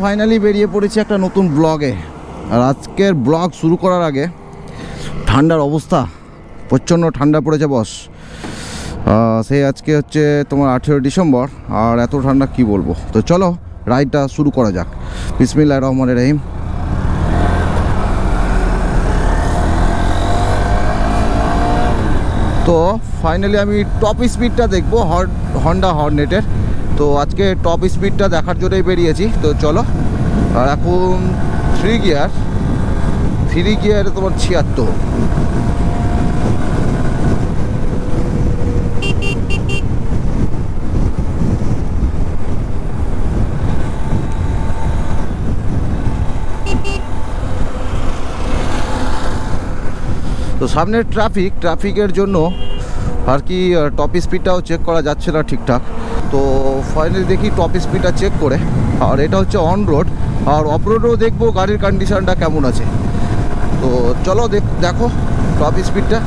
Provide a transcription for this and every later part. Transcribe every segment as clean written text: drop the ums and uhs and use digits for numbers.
Finally বেরিয়ে পড়েছি একটা নতুন ব্লগে। আর আজকের ব্লগ শুরু করার আগে ঠান্ডার অবস্থা, প্রচণ্ড ঠান্ডা পড়েছে বস। সেই আজকে হচ্ছে তোমার 18 ডিসেম্বর, আর এত ঠান্ডা কি বলবো। তো চলো রাইডটা শুরু করা যাক। বিসমিল্লাহির রহমানির রহিম। তো ফাইনালি আমি টপ স্পিডটা দেখবো হন্ডা হর্নেটের। তো আজকে টপ স্পিডটা দেখার জন্যই বেরিয়েছি। তো চলো। আর এখন 3 গিয়ারে তোমার 76। তো সামনে ট্রাফিকের জন্য আর কি টপ স্পিডটাও চেক করা যাচ্ছে না ঠিকঠাক। তো ফাইনালি দেখি টপ স্পিডটা চেক করে। আর এটা হচ্ছে অন রোড, আর অফ রোডও দেখবো গাড়ির কন্ডিশনটা কেমন আছে। তো চলো দেখো টপ স্পিডটা।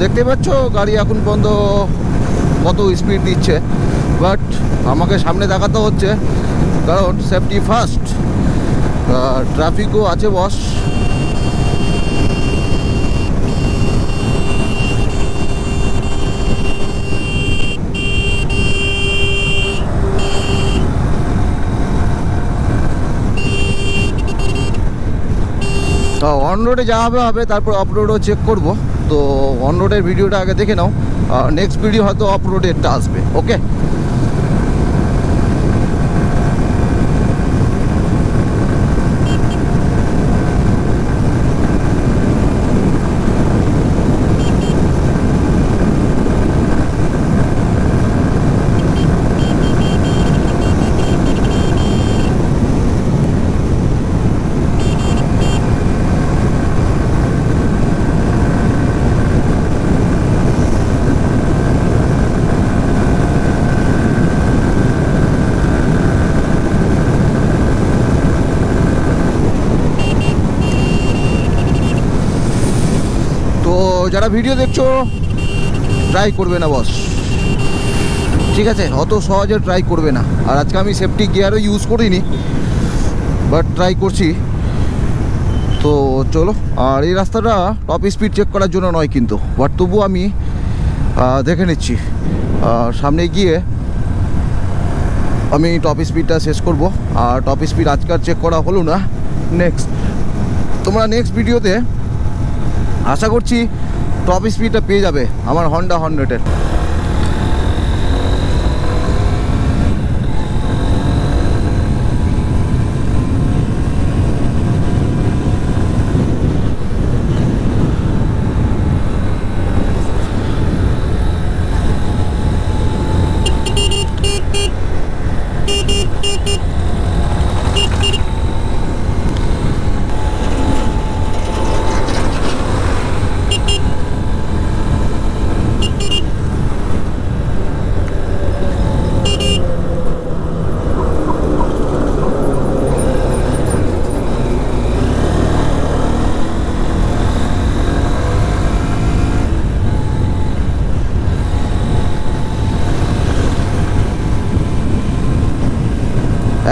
দেখতে পাচ্ছ গাড়ি এখন পর্যন্ত কত স্পিড দিচ্ছে, বাট আমাকে সামনে দেখাতে হচ্ছে, কারণ সেফটি ফার্স্ট। ট্রাফিকও আছে বস। অন রোডে যাওয়া হবে, তারপর অফ রোডও চেক করবো। তো অন রোডের ভিডিওটা আগে দেখে নাও, নেক্সট ভিডিও হয়তো অফ রোডেরটা আসবে। ওকে। যারা ভিডিও দেখছো ট্রাই করবে না বস, ঠিক আছে? অত সহজে ট্রাই করবে না। আর আজকে আমি সেফটি গিয়ারও ইউজ করিনি, বাট ট্রাই করছি। তো চলো। আর এই রাস্তাটা টপ স্পিড চেক করার জন্য নয় কিন্তু, বাট তবু আমি দেখে নিচ্ছি। সামনে গিয়ে আমি টপ স্পিডটা শেষ করব। আর টপ স্পিড আজকাল চেক করা হলো না, তোমরা নেক্সট ভিডিওতে আশা করছি টপ স্পিডটা পেয়ে যাবে আমার হন্ডা হর্নেটের।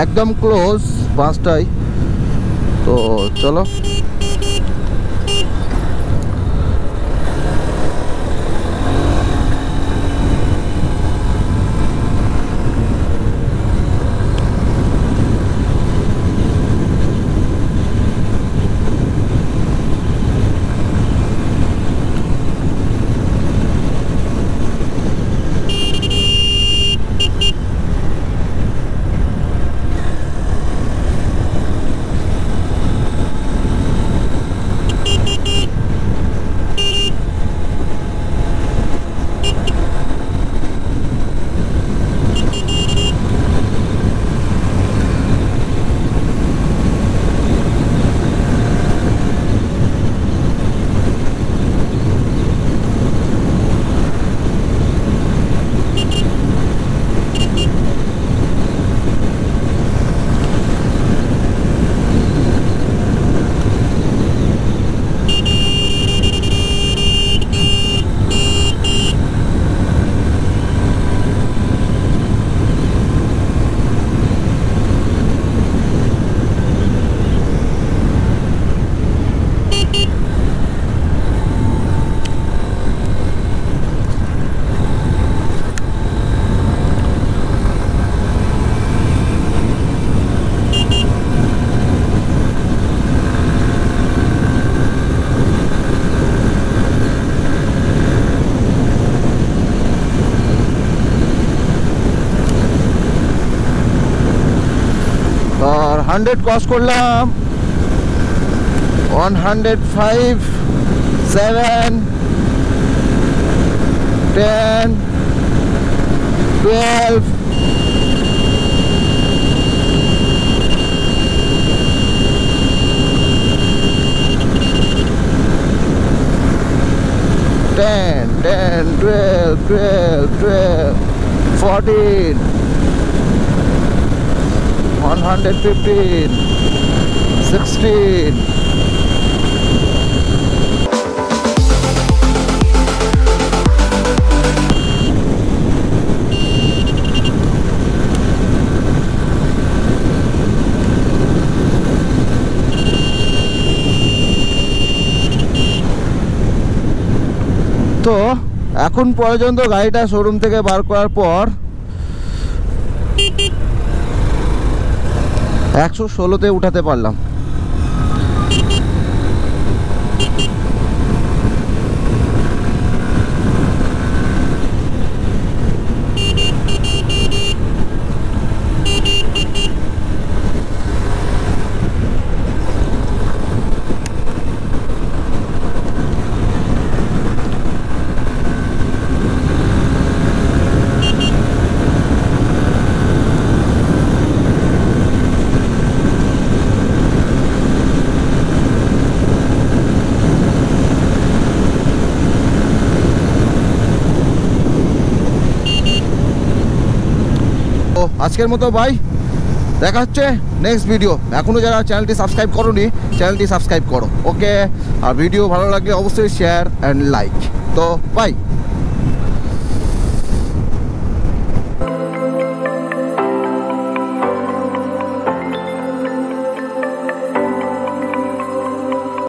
একদম ক্লোজ 5টায়। তো চলো। 100 ক্রস করলাম, 105, 7, 10, 12, 10, 10, 12, 12, 12, 14, 115, 16. তো এখন পর্যন্ত গাড়িটা শোরুম থেকে বার করার পর 116তে উঠাতে পারলাম। আজকের মতো বাই, দেখা হচ্ছে নেক্সট ভিডিও। এখনও যারা চ্যানেলটি সাবস্ক্রাইব করোনি, চ্যানেলটি সাবস্ক্রাইব করো, ওকে। আর ভিডিও ভালো লাগলে অবশ্যই শেয়ার অ্যান্ড লাইক। তো বাই।